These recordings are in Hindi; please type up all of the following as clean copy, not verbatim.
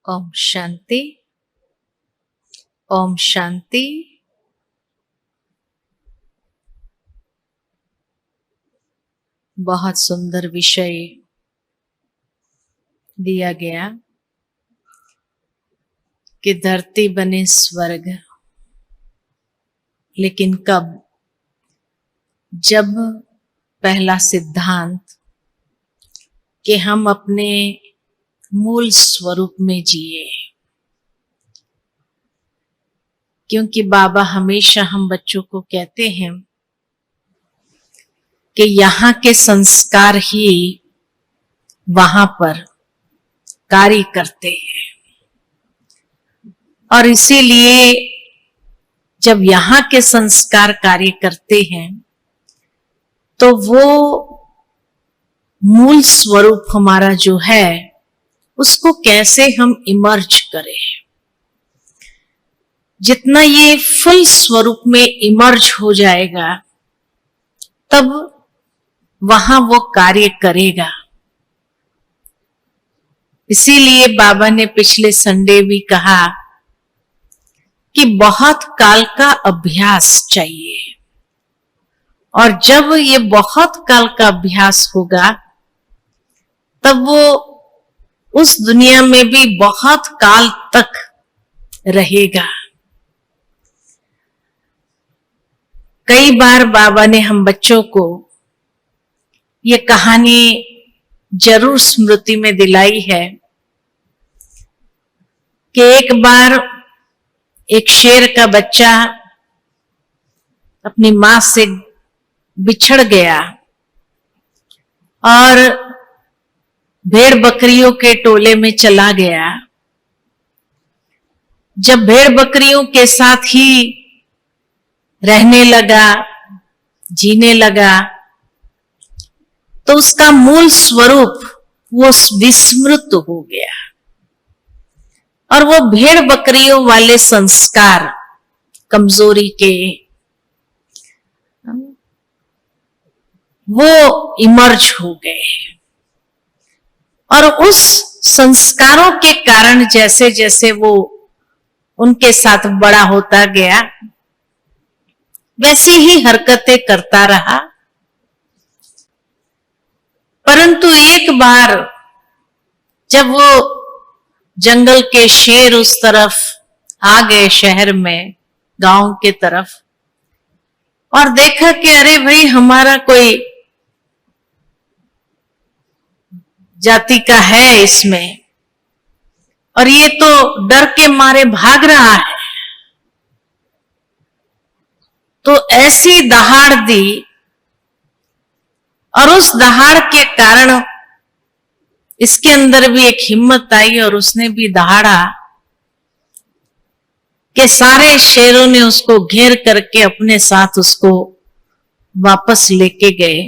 ओम शांति। ओम शांति। बहुत सुंदर विषय दिया गया कि धरती बने स्वर्ग, लेकिन कब? जब पहला सिद्धांत कि हम अपने मूल स्वरूप में जिए। क्योंकि बाबा हमेशा हम बच्चों को कहते हैं कि यहाँ के संस्कार ही वहां पर कार्य करते हैं, और इसीलिए जब यहाँ के संस्कार कार्य करते हैं तो वो मूल स्वरूप हमारा जो है उसको कैसे हम इमर्ज करें। जितना ये फुल स्वरूप में इमर्ज हो जाएगा तब वहां वो कार्य करेगा। इसीलिए बाबा ने पिछले संडे भी कहा कि बहुत काल का अभ्यास चाहिए, और जब ये बहुत काल का अभ्यास होगा तब वो उस दुनिया में भी बहुत काल तक रहेगा। कई बार बाबा ने हम बच्चों को ये कहानी जरूर स्मृति में दिलाई है कि एक बार एक शेर का बच्चा अपनी मां से बिछड़ गया और भेड़ बकरियों के टोले में चला गया। जब भेड़ बकरियों के साथ ही रहने लगा, जीने लगा, तो उसका मूल स्वरूप वो विस्मृत हो गया, और वो भेड़ बकरियों वाले संस्कार कमजोरी के वो इमर्ज हो गए। और उस संस्कारों के कारण जैसे जैसे वो उनके साथ बड़ा होता गया वैसी ही हरकतें करता रहा। परंतु एक बार जब वो जंगल के शेर उस तरफ आ गए, शहर में, गांव के तरफ, और देखा कि अरे भाई हमारा कोई जाति का है इसमें, और ये तो डर के मारे भाग रहा है, तो ऐसी दहाड़ दी, और उस दहाड़ के कारण इसके अंदर भी एक हिम्मत आई और उसने भी दहाड़ा कि सारे शेरों ने उसको घेर करके अपने साथ उसको वापस लेके गए,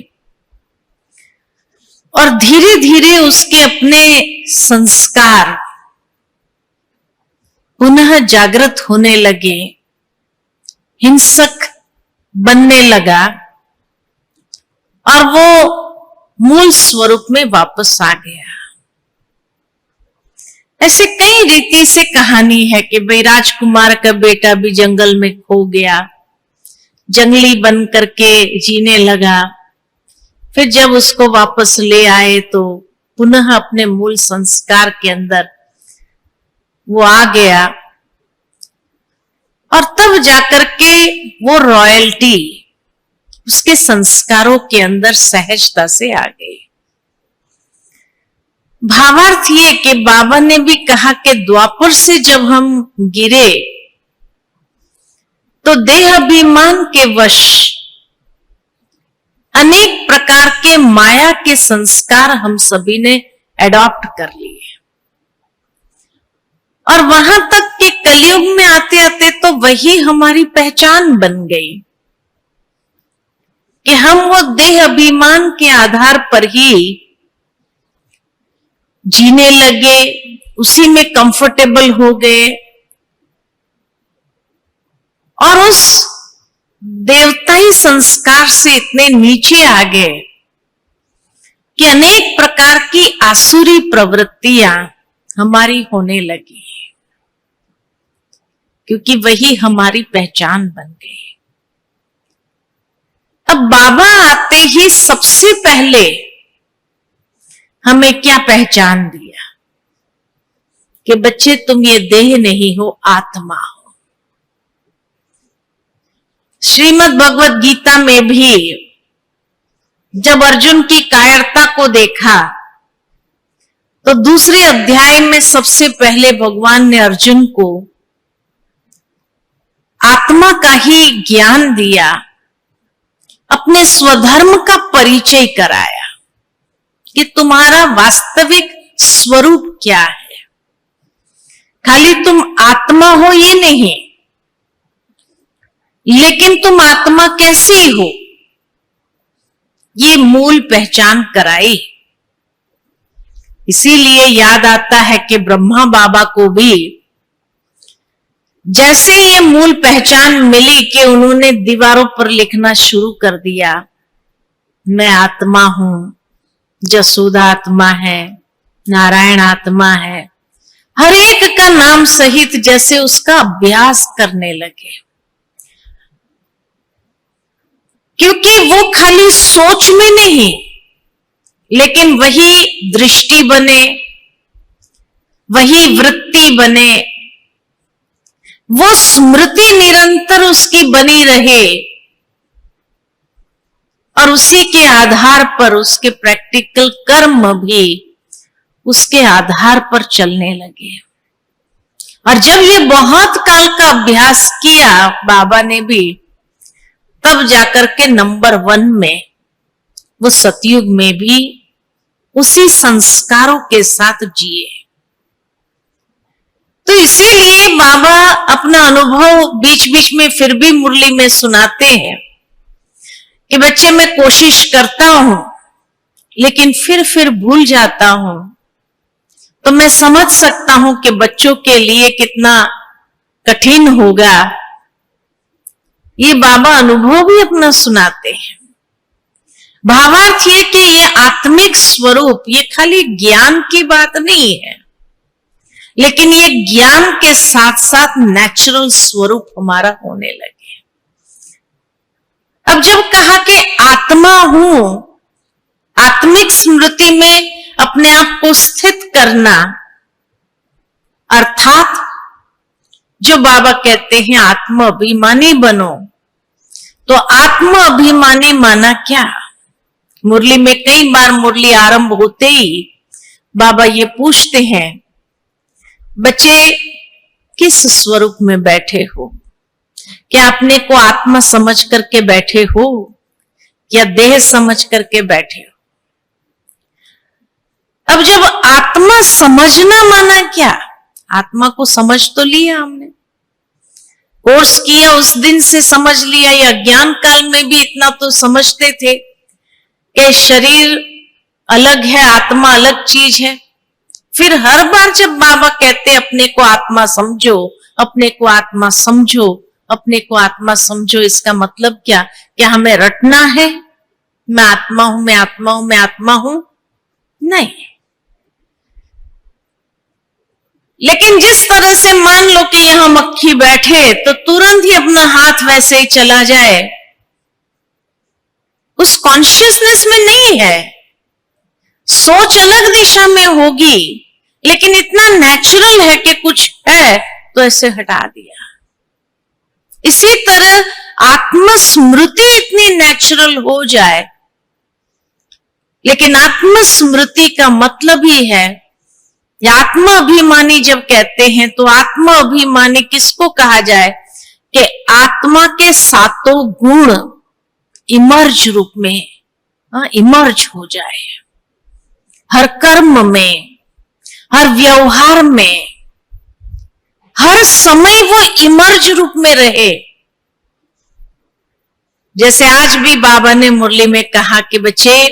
और धीरे धीरे उसके अपने संस्कार पुनः जागृत होने लगे, हिंसक बनने लगा, और वो मूल स्वरूप में वापस आ गया। ऐसे कई रीति से कहानी है कि भाई राजकुमार का बेटा भी जंगल में खो गया, जंगली बन करके जीने लगा, फिर जब उसको वापस ले आए तो पुनः अपने मूल संस्कार के अंदर वो आ गया, और तब जाकर के वो रॉयल्टी उसके संस्कारों के अंदर सहजता से आ गई। भावार्थ ये कि बाबा ने भी कहा कि द्वापर से जब हम गिरे तो देह अभिमान के वश अनेक प्रकार के माया के संस्कार हम सभी ने एडॉप्ट कर लिए, और वहां तक कि कलयुग में आते आते तो वही हमारी पहचान बन गई कि हम वो देह अभिमान के आधार पर ही जीने लगे, उसी में कंफर्टेबल हो गए, और उस देवताई संस्कार से इतने नीचे आ गए कि अनेक प्रकार की आसुरी प्रवृत्तियां हमारी होने लगी, क्योंकि वही हमारी पहचान बन गई। अब बाबा आते ही सबसे पहले हमें क्या पहचान दिया कि बच्चे तुम ये देह नहीं हो, आत्मा हो। श्रीमद् भगवत गीता में भी जब अर्जुन की कायरता को देखा तो दूसरे अध्याय में सबसे पहले भगवान ने अर्जुन को आत्मा का ही ज्ञान दिया, अपने स्वधर्म का परिचय कराया कि तुम्हारा वास्तविक स्वरूप क्या है। खाली तुम आत्मा हो ये नहीं, लेकिन तुम आत्मा कैसी हो ये मूल पहचान कराई। इसीलिए याद आता है कि ब्रह्मा बाबा को भी जैसे ये मूल पहचान मिली कि उन्होंने दीवारों पर लिखना शुरू कर दिया, मैं आत्मा हूं, जसोदा आत्मा है, नारायण आत्मा है, हर एक का नाम सहित जैसे उसका अभ्यास करने लगे। क्योंकि वो खाली सोच में नहीं, लेकिन वही दृष्टि बने, वही वृत्ति बने, वो स्मृति निरंतर उसकी बनी रहे और उसी के आधार पर उसके प्रैक्टिकल कर्म भी उसके आधार पर चलने लगे। और जब ये बहुत काल का अभ्यास किया बाबा ने भी, तब जाकर के नंबर 1 में वो सतयुग में भी उसी संस्कारों के साथ जिए। तो इसीलिए बाबा अपना अनुभव बीच बीच में फिर भी मुरली में सुनाते हैं कि बच्चे मैं कोशिश करता हूं लेकिन फिर भूल जाता हूं। तो मैं समझ सकता हूं कि बच्चों के लिए कितना कठिन होगा। ये बाबा अनुभव भी अपना सुनाते हैं। भावार्थ ये कि ये आत्मिक स्वरूप ये खाली ज्ञान की बात नहीं है, लेकिन ये ज्ञान के साथ साथ नेचुरल स्वरूप हमारा होने लगे। अब जब कहा कि आत्मा हूं, आत्मिक स्मृति में अपने आप को स्थित करना, अर्थात जो बाबा कहते हैं आत्म अभिमानी बनो, तो आत्म अभिमानी माना क्या? मुरली में कई बार मुरली आरंभ होते ही बाबा ये पूछते हैं, बच्चे किस स्वरूप में बैठे हो? क्या अपने को आत्मा समझ करके बैठे हो या देह समझ करके बैठे हो? अब जब आत्मा समझना माना क्या? आत्मा को समझ तो लिया हमने, कोर्स किया उस दिन से समझ लिया, या ज्ञान काल में भी इतना तो समझते थे कि शरीर अलग है, आत्मा अलग चीज है। फिर हर बार जब बाबा कहते अपने को आत्मा समझो, अपने को आत्मा समझो, अपने को आत्मा समझो, इसका मतलब क्या? क्या हमें रटना है मैं आत्मा हूं, मैं आत्मा हूं, मैं आत्मा हूं? नहीं। लेकिन जिस तरह से मान लो कि यहां मक्खी बैठे तो तुरंत ही अपना हाथ वैसे ही चला जाए, उस कॉन्शियसनेस में नहीं है। सोच अलग दिशा में होगी, लेकिन इतना नेचुरल है कि कुछ है तो ऐसे हटा दिया। इसी तरह आत्म स्मृति इतनी नेचुरल हो जाए, लेकिन आत्म स्मृति का मतलब ही है, या आत्म अभिमानी जब कहते हैं तो आत्म अभिमानी किसको कहा जाए? कि आत्मा के सातों गुण इमर्ज रूप में इमर्ज हो जाए, हर कर्म में, हर व्यवहार में, हर समय वो इमर्ज रूप में रहे। जैसे आज भी बाबा ने मुरली में कहा कि बच्चे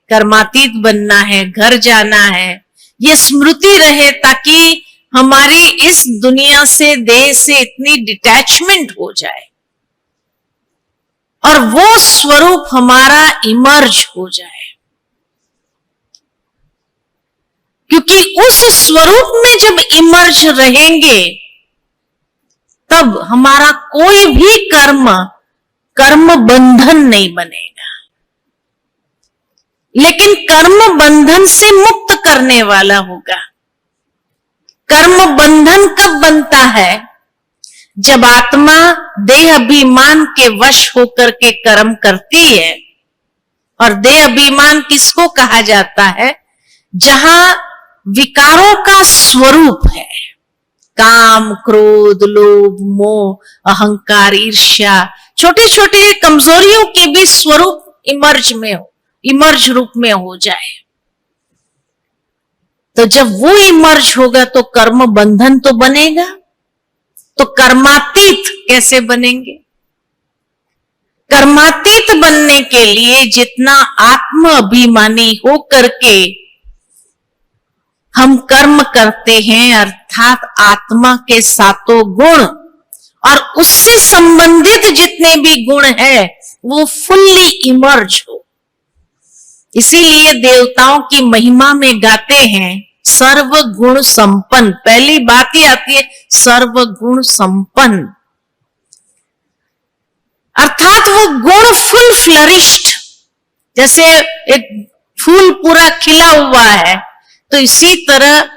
कर्मातीत बनना है, घर जाना है, ये स्मृति रहे ताकि हमारी इस दुनिया से, देह से इतनी डिटैचमेंट हो जाए और वो स्वरूप हमारा इमर्ज हो जाए। क्योंकि उस स्वरूप में जब इमर्ज रहेंगे तब हमारा कोई भी कर्म बंधन नहीं बनेगा। लेकिन कर्म बंधन से मुक्त करने वाला होगा। कर्म बंधन कब बनता है? जब आत्मा देह अभिमान के वश होकर के कर्म करती है। और देह अभिमान किसको कहा जाता है? जहां विकारों का स्वरूप है, काम, क्रोध, लोभ, मोह, अहंकार, ईर्ष्या, छोटे छोटे कमजोरियों के भी स्वरूप इमर्ज रूप में हो जाए। तो जब वो इमर्ज होगा तो कर्म बंधन तो बनेगा। तो कर्मातीत कैसे बनेंगे? कर्मातीत बनने के लिए जितना आत्म अभिमानी हो करके हम कर्म करते हैं, अर्थात आत्मा के सातों गुण और उससे संबंधित जितने भी गुण है वो फुल्ली इमर्ज हो। इसीलिए देवताओं की महिमा में गाते हैं सर्व गुण संपन्न। पहली बात ही आती है सर्व गुण संपन्न, अर्थात वो गुण फुल फ्लरिश्ड। जैसे एक फूल पूरा खिला हुआ है, तो इसी तरह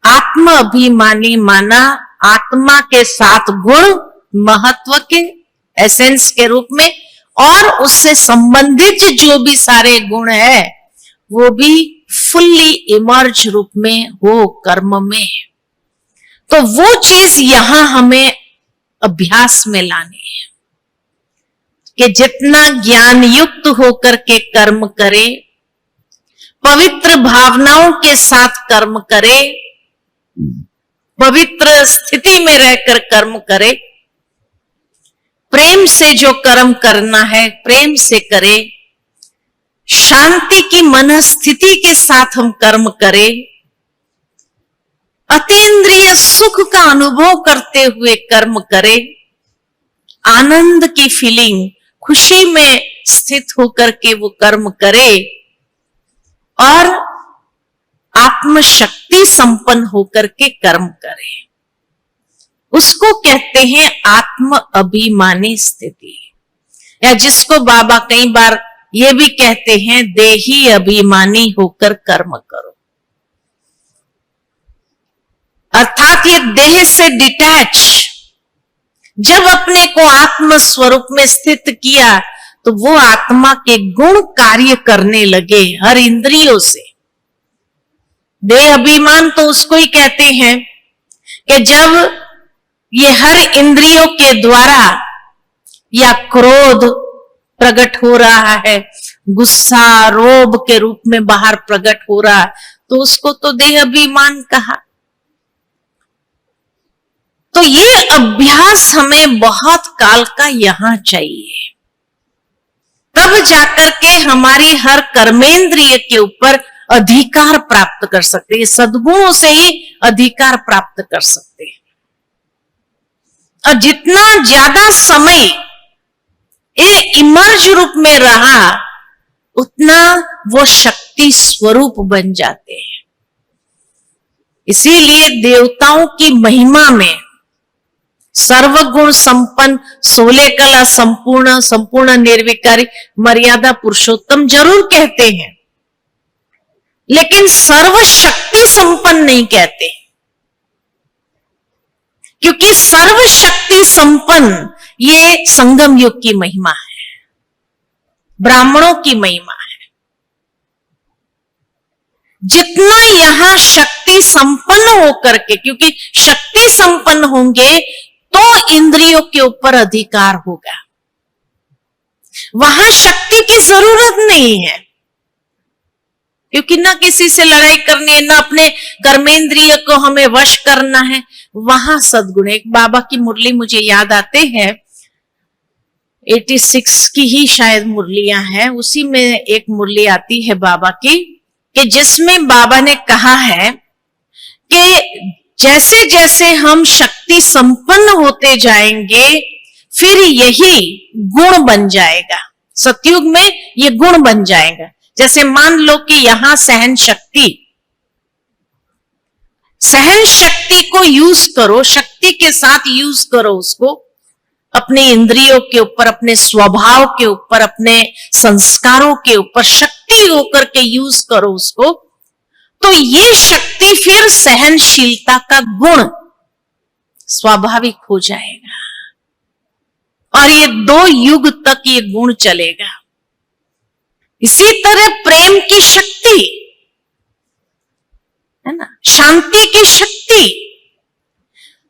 आत्म अभिमानी माना आत्मा के साथ गुण महत्व के एसेंस के रूप में, और उससे संबंधित जो भी सारे गुण है वो भी फुल्ली इमर्ज रूप में हो कर्म में। तो वो चीज यहां हमें अभ्यास में लानी है कि जितना ज्ञान युक्त होकर के कर्म करे, पवित्र भावनाओं के साथ कर्म करे, पवित्र स्थिति में रहकर कर्म करे, प्रेम से जो कर्म करना है प्रेम से करे, शांति की मन स्थिति के साथ हम कर्म करें, अतीन्द्रिय सुख का अनुभव करते हुए कर्म करें, आनंद की फीलिंग, खुशी में स्थित होकर के वो कर्म करे और आत्मशक्ति संपन्न होकर के कर्म करे। उसको कहते हैं आत्म अभिमानी स्थिति, या जिसको बाबा कई बार ये भी कहते हैं देही अभिमानी होकर कर्म करो। अर्थात ये देह से डिटैच, जब अपने को आत्म स्वरूप में स्थित किया तो वो आत्मा के गुण कार्य करने लगे हर इंद्रियों से। देह अभिमान तो उसको ही कहते हैं कि जब ये हर इंद्रियों के द्वारा या क्रोध प्रकट हो रहा है, गुस्सा रोब के रूप में बाहर प्रकट हो रहा, तो उसको तो देह अभिमान कहा। तो ये अभ्यास हमें बहुत काल का यहां चाहिए, तब जाकर के हमारी हर कर्मेंद्रिय के ऊपर अधिकार प्राप्त कर सकते हैं। सद्गुणों से ही अधिकार प्राप्त कर सकते हैं। और जितना ज्यादा समय ये इमर्ज रूप में रहा उतना वो शक्ति स्वरूप बन जाते हैं। इसीलिए देवताओं की महिमा में सर्वगुण संपन्न, 16 कला संपूर्ण, संपूर्ण निर्विकारी, मर्यादा पुरुषोत्तम जरूर कहते हैं, लेकिन सर्वशक्ति संपन्न नहीं कहते, क्योंकि सर्वशक्ति संपन्न ये संगम युग की महिमा है, ब्राह्मणों की महिमा है। जितना यहां शक्ति संपन्न होकर के, क्योंकि शक्ति संपन्न होंगे तो इंद्रियों के ऊपर अधिकार होगा, वहां शक्ति की जरूरत नहीं है, क्योंकि ना किसी से लड़ाई करनी है, ना अपने कर्मेंद्रिय को हमें वश करना है। वहां सद्गुण, एक बाबा की मुरली मुझे याद आते हैं, 86 की ही शायद मुरलियां हैं, उसी में एक मुरली आती है बाबा की, कि जिसमें बाबा ने कहा है कि जैसे जैसे हम शक्ति संपन्न होते जाएंगे फिर यही गुण बन जाएगा। सतयुग में ये गुण बन जाएगा। जैसे मान लो कि यहां सहन शक्ति सहन शक्ति को यूज करो, शक्ति के साथ यूज करो उसको, अपने इंद्रियों के ऊपर, अपने स्वभाव के ऊपर, अपने संस्कारों के ऊपर शक्ति होकर के यूज करो उसको, तो ये शक्ति फिर सहनशीलता का गुण स्वाभाविक हो जाएगा और ये 2 युग तक ये गुण चलेगा। इसी तरह प्रेम की शक्ति है ना, शांति की शक्ति,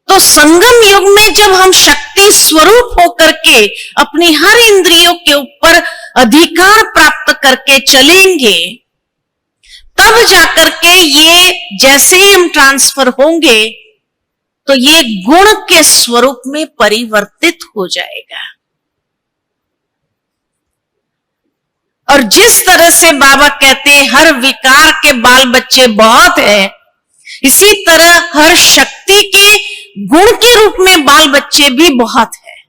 तो संगम युग में जब हम शक्ति स्वरूप होकर के अपनी हर इंद्रियों के ऊपर अधिकार प्राप्त करके चलेंगे, तब जाकर के ये जैसे ही हम ट्रांसफर होंगे तो ये गुण के स्वरूप में परिवर्तित हो जाएगा। और जिस तरह से बाबा कहते हैं हर विकार के बाल बच्चे बहुत हैं, इसी तरह हर शक्ति के गुण के रूप में बाल बच्चे भी बहुत हैं।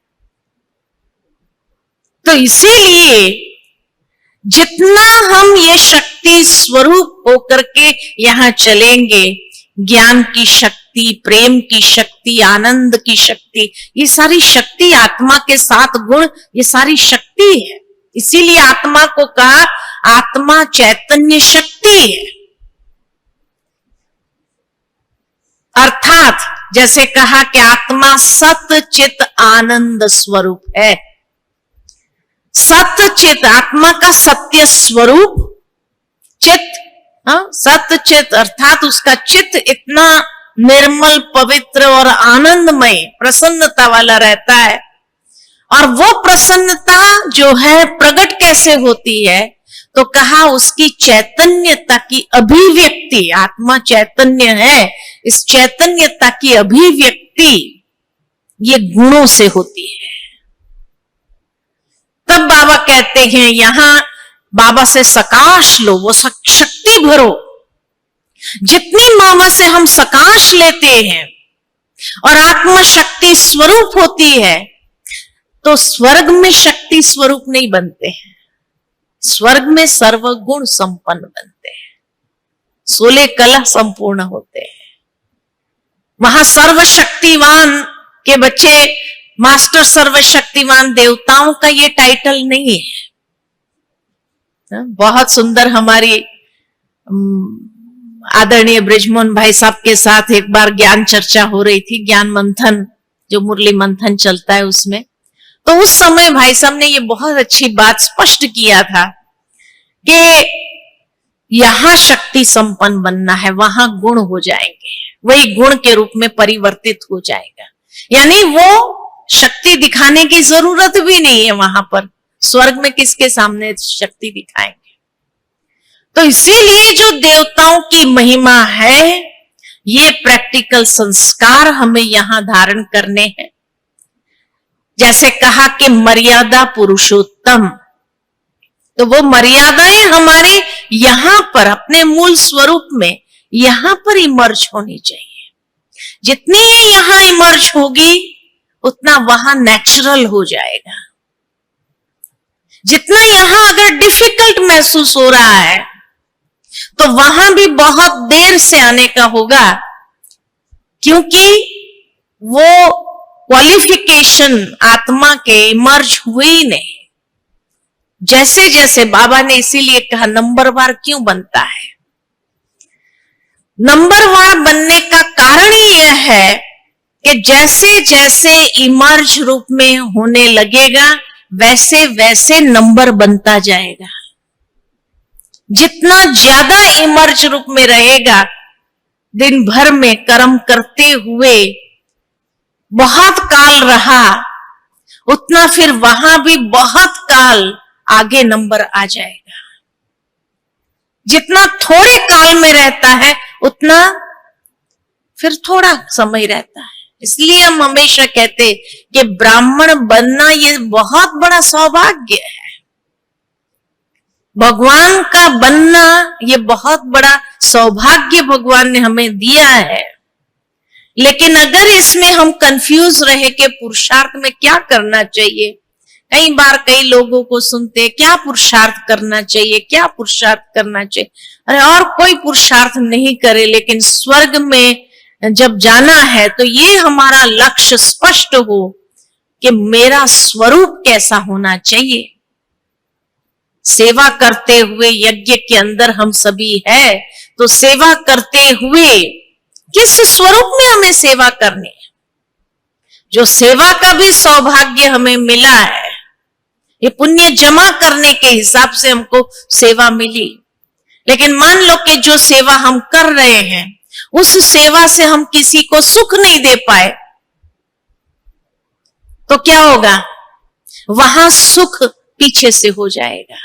तो इसीलिए जितना हम ये शक्ति स्वरूप होकर के यहां चलेंगे, ज्ञान की शक्ति, प्रेम की शक्ति, आनंद की शक्ति, ये सारी शक्ति आत्मा के 7 गुण, ये सारी शक्ति है। इसीलिए आत्मा को कहा आत्मा चैतन्य शक्ति है। अर्थात जैसे कहा कि आत्मा सत चित आनंद स्वरूप है। सत चित, आत्मा का सत्य स्वरूप, चित, सत चित अर्थात उसका चित्त इतना निर्मल, पवित्र और आनंदमय, प्रसन्नता वाला रहता है। और वो प्रसन्नता जो है प्रकट कैसे होती है, तो कहा उसकी चैतन्यता की अभिव्यक्ति, आत्मा चैतन्य है, इस चैतन्यता की अभिव्यक्ति ये गुणों से होती है। तब बाबा कहते हैं यहां बाबा से सकाश लो, वो शक्ति भरो। जितनी मामा से हम सकाश लेते हैं और आत्मा शक्ति स्वरूप होती है, तो स्वर्ग में शक्ति स्वरूप नहीं बनते हैं, स्वर्ग में सर्वगुण संपन्न बनते हैं, 16 कला संपूर्ण होते हैं। वहां सर्वशक्तिवान के बच्चे, मास्टर सर्वशक्तिवान देवताओं का ये टाइटल नहीं है। बहुत सुंदर हमारी आदरणीय ब्रिजमोहन भाई साहब के साथ एक बार ज्ञान चर्चा हो रही थी, ज्ञान मंथन, जो मुरली मंथन चलता है उसमें। तो उस समय भाई साहब ने ये बहुत अच्छी बात स्पष्ट किया था कि यहां शक्ति संपन्न बनना है, वहां गुण हो जाएंगे, वही गुण के रूप में परिवर्तित हो जाएगा। यानी वो शक्ति दिखाने की जरूरत भी नहीं है वहां पर, स्वर्ग में किसके सामने शक्ति दिखाएंगे। तो इसीलिए जो देवताओं की महिमा है, ये प्रैक्टिकल संस्कार हमें यहां धारण करने हैं। जैसे कहा कि मर्यादा पुरुषोत्तम, तो वो मर्यादाएं हमारे यहां पर अपने मूल स्वरूप में यहां पर इमर्ज होनी चाहिए। जितनी ये यहां इमर्ज होगी उतना वहां नेचुरल हो जाएगा। जितना यहां अगर डिफिकल्ट महसूस हो रहा है, तो वहां भी बहुत देर से आने का होगा, क्योंकि वो क्वालिफिकेशन आत्मा के इमर्ज हुए ही नहीं। जैसे जैसे बाबा ने इसीलिए कहा नंबरवार क्यों बनता है। नंबरवार बनने का कारण यह है कि जैसे जैसे इमर्ज रूप में होने लगेगा, वैसे वैसे नंबर बनता जाएगा। जितना ज्यादा इमर्ज रूप में रहेगा, दिन भर में कर्म करते हुए बहुत काल रहा, उतना फिर वहां भी बहुत काल आगे नंबर आ जाएगा। जितना थोड़े काल में रहता है, उतना फिर थोड़ा समय रहता है। इसलिए हम हमेशा कहते कि ब्राह्मण बनना ये बहुत बड़ा सौभाग्य है, भगवान का बनना ये बहुत बड़ा सौभाग्य भगवान ने हमें दिया है। लेकिन अगर इसमें हम कंफ्यूज रहे कि पुरुषार्थ में क्या करना चाहिए, कई बार कई लोगों को सुनते क्या पुरुषार्थ करना चाहिए, क्या पुरुषार्थ करना चाहिए। अरे और कोई पुरुषार्थ नहीं करे, लेकिन स्वर्ग में जब जाना है तो ये हमारा लक्ष्य स्पष्ट हो कि मेरा स्वरूप कैसा होना चाहिए। सेवा करते हुए यज्ञ के अंदर हम सभी है, तो सेवा करते हुए किस स्वरूप में हमें सेवा करनी है? जो सेवा का भी सौभाग्य हमें मिला है, ये पुण्य जमा करने के हिसाब से हमको सेवा मिली। लेकिन मान लो कि जो सेवा हम कर रहे हैं, उस सेवा से हम किसी को सुख नहीं दे पाए, तो क्या होगा? वहां सुख पीछे से हो जाएगा।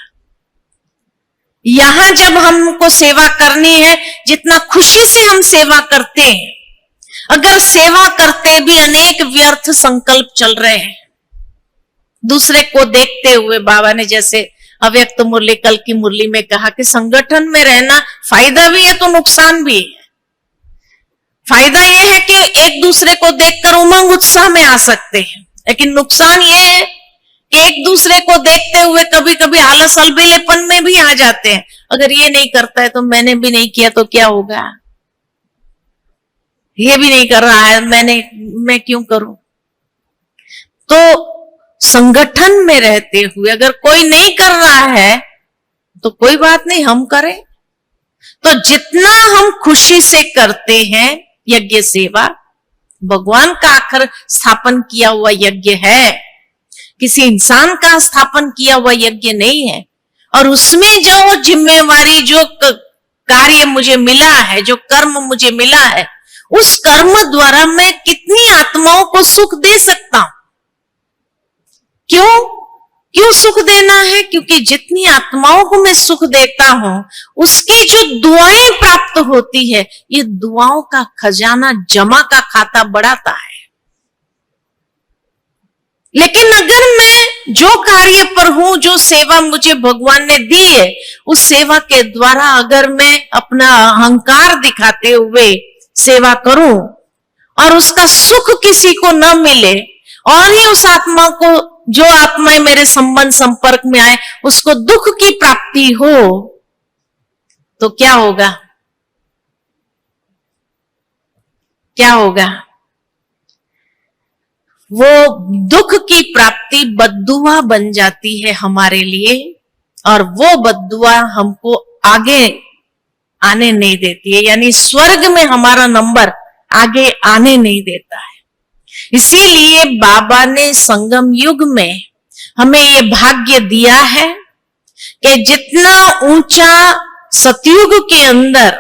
यहां जब हमको सेवा करनी है, जितना खुशी से हम सेवा करते हैं, अगर सेवा करते भी अनेक व्यर्थ संकल्प चल रहे हैं, दूसरे को देखते हुए, बाबा ने जैसे अव्यक्त मुरली, कल की मुरली में कहा कि संगठन में रहना फायदा भी है तो नुकसान भी है। फायदा यह है कि एक दूसरे को देखकर उमंग उत्साह में आ सकते हैं, लेकिन नुकसान यह है कि एक दूसरे को देखते हुए कभी कभी आलस अलबेलेपन में भी आ जाते हैं। अगर ये नहीं करता है तो मैंने भी नहीं किया तो क्या होगा? ये भी नहीं कर रहा है, मैं क्यों करूं? तो संगठन में रहते हुए अगर कोई नहीं कर रहा है तो कोई बात नहीं, हम करें। तो जितना हम खुशी से करते हैं यज्ञ सेवा, भगवान का आखिर स्थापन किया हुआ यज्ञ है, किसी इंसान का स्थापन किया हुआ यज्ञ नहीं है। और उसमें जो जिम्मेवारी, जो कार्य मुझे मिला है, जो कर्म मुझे मिला है, उस कर्म द्वारा मैं कितनी आत्माओं को सुख दे सकता हूं। क्यों सुख देना है? क्योंकि जितनी आत्माओं को मैं सुख देता हूं, उसकी जो दुआएं प्राप्त होती है, ये दुआओं का खजाना, जमा का खाता बढ़ाता है। लेकिन अगर मैं जो कार्य पर हूं, जो सेवा मुझे भगवान ने दी है, उस सेवा के द्वारा अगर मैं अपना अहंकार दिखाते हुए सेवा करूं और उसका सुख किसी को न मिले, और ही उस आत्मा को, जो आत्माएं मेरे संबंध संपर्क में आए, उसको दुख की प्राप्ति हो, तो क्या होगा? क्या होगा? वो दुख की प्राप्ति बद्दुआ बन जाती है हमारे लिए, और वो बद्दुआ हमको आगे आने नहीं देती है, यानी स्वर्ग में हमारा नंबर आगे आने नहीं देता है। इसीलिए बाबा ने संगम युग में हमें ये भाग्य दिया है कि जितना ऊंचा सतयुग के अंदर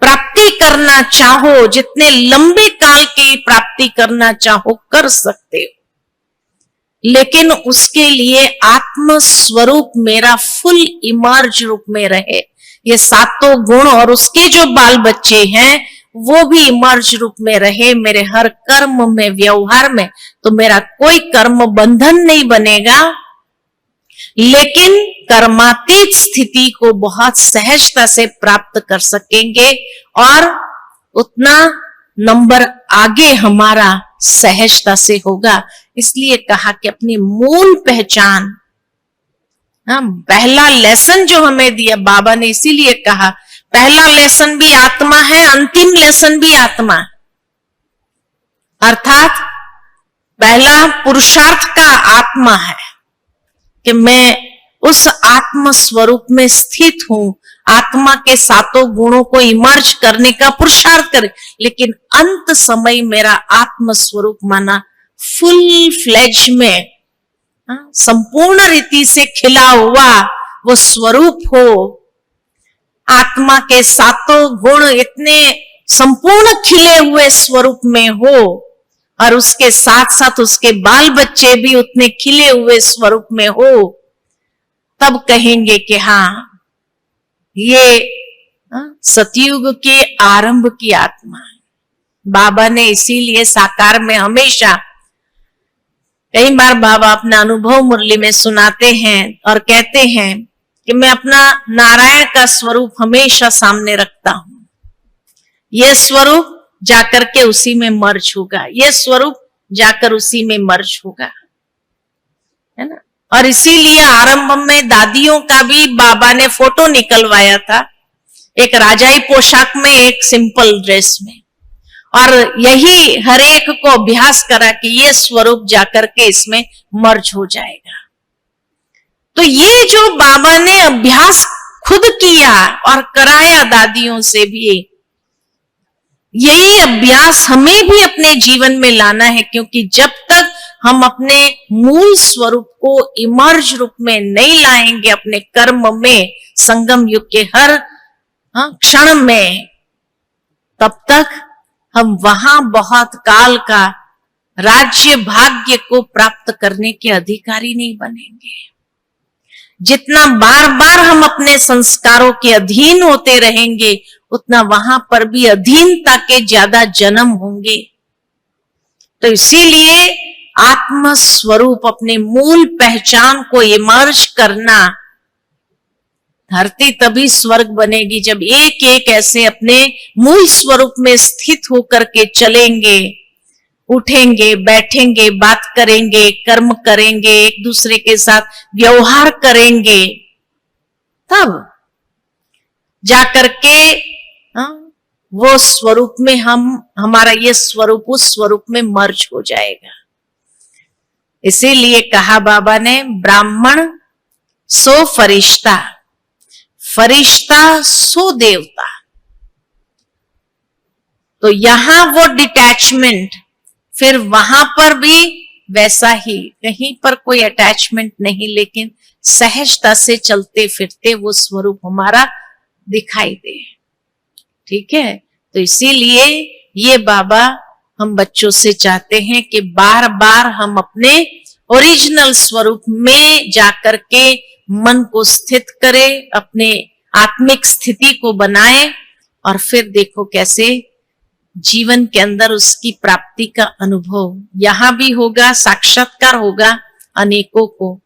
प्राप्ति करना चाहो, जितने लंबे काल की प्राप्ति करना चाहो, कर सकते हो। लेकिन उसके लिए आत्म स्वरूप मेरा फुल इमर्ज रूप में रहे, ये सातों गुण और उसके जो बाल बच्चे हैं वो भी इमर्ज रूप में रहे मेरे हर कर्म में, व्यवहार में। तो मेरा कोई कर्म बंधन नहीं बनेगा, लेकिन कर्मातीत स्थिति को बहुत सहजता से प्राप्त कर सकेंगे, और उतना नंबर आगे हमारा सहजता से होगा। इसलिए कहा कि अपनी मूल पहचान, पहला लेसन जो हमें दिया बाबा ने, इसीलिए कहा पहला लेसन भी आत्मा है, अंतिम लेसन भी आत्मा है। अर्थात पहला पुरुषार्थ का आत्मा है कि मैं उस आत्म स्वरूप में स्थित हूं, आत्मा के सातों गुणों को इमर्ज करने का पुरुषार्थ करे। लेकिन अंत समय मेरा आत्म स्वरूप माना फुल फ्लेज में, संपूर्ण रीति से खिला हुआ वो स्वरूप हो, आत्मा के सातों गुण इतने संपूर्ण खिले हुए स्वरूप में हो, और उसके साथ साथ उसके बाल बच्चे भी उतने खिले हुए स्वरूप में हो, तब कहेंगे कि हाँ, ये सतयुग के आरंभ की आत्मा है। बाबा ने इसीलिए साकार में हमेशा, कई बार बाबा अपना अनुभव मुरली में सुनाते हैं और कहते हैं कि मैं अपना नारायण का स्वरूप हमेशा सामने रखता हूं। यह स्वरूप जाकर के उसी में मर्ज होगा, यह स्वरूप जाकर उसी में मर्ज होगा, है ना। और इसीलिए आरंभ में दादियों का भी बाबा ने फोटो निकलवाया था, एक राजाई पोशाक में, एक सिंपल ड्रेस में। और यही हर एक को अभ्यास करा कि ये स्वरूप जाकर के इसमें मर्ज हो जाएगा। तो ये जो बाबा ने अभ्यास खुद किया और कराया दादियों से भी, यही अभ्यास हमें भी अपने जीवन में लाना है, क्योंकि जब तक हम अपने मूल स्वरूप को इमर्ज रूप में नहीं लाएंगे अपने कर्म में, संगम युग के हर क्षण में, तब तक हम वहां बहुत काल का राज्य भाग्य को प्राप्त करने के अधिकारी नहीं बनेंगे। जितना बार बार हम अपने संस्कारों के अधीन होते रहेंगे, उतना वहां पर भी अधीनता के ज्यादा जन्म होंगे। तो इसीलिए आत्म स्वरूप, अपने मूल पहचान को इमर्ज करना, धरती तभी स्वर्ग बनेगी जब एक एक ऐसे अपने मूल स्वरूप में स्थित होकर के चलेंगे, उठेंगे, बैठेंगे, बात करेंगे, कर्म करेंगे, एक दूसरे के साथ व्यवहार करेंगे, तब जाकर के वो स्वरूप में हमारा ये स्वरूप उस स्वरूप में मर्ज हो जाएगा। इसीलिए कहा बाबा ने, ब्राह्मण सो फरिश्ता, फरिश्ता सो देवता। तो यहां वो डिटैचमेंट, फिर वहां पर भी वैसा ही, कहीं पर कोई अटैचमेंट नहीं, लेकिन सहजता से चलते फिरते वो स्वरूप हमारा दिखाई दे। ठीक है, तो इसीलिए ये बाबा हम बच्चों से चाहते हैं कि बार बार हम अपने ओरिजिनल स्वरूप में जाकर के मन को स्थित करें, अपने आत्मिक स्थिति को बनाएं, और फिर देखो कैसे जीवन के अंदर उसकी प्राप्ति का अनुभव यहां भी होगा, साक्षात्कार होगा अनेकों को,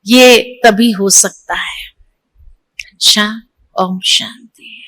ये तभी हो सकता है। अच्छा, ओम शांति।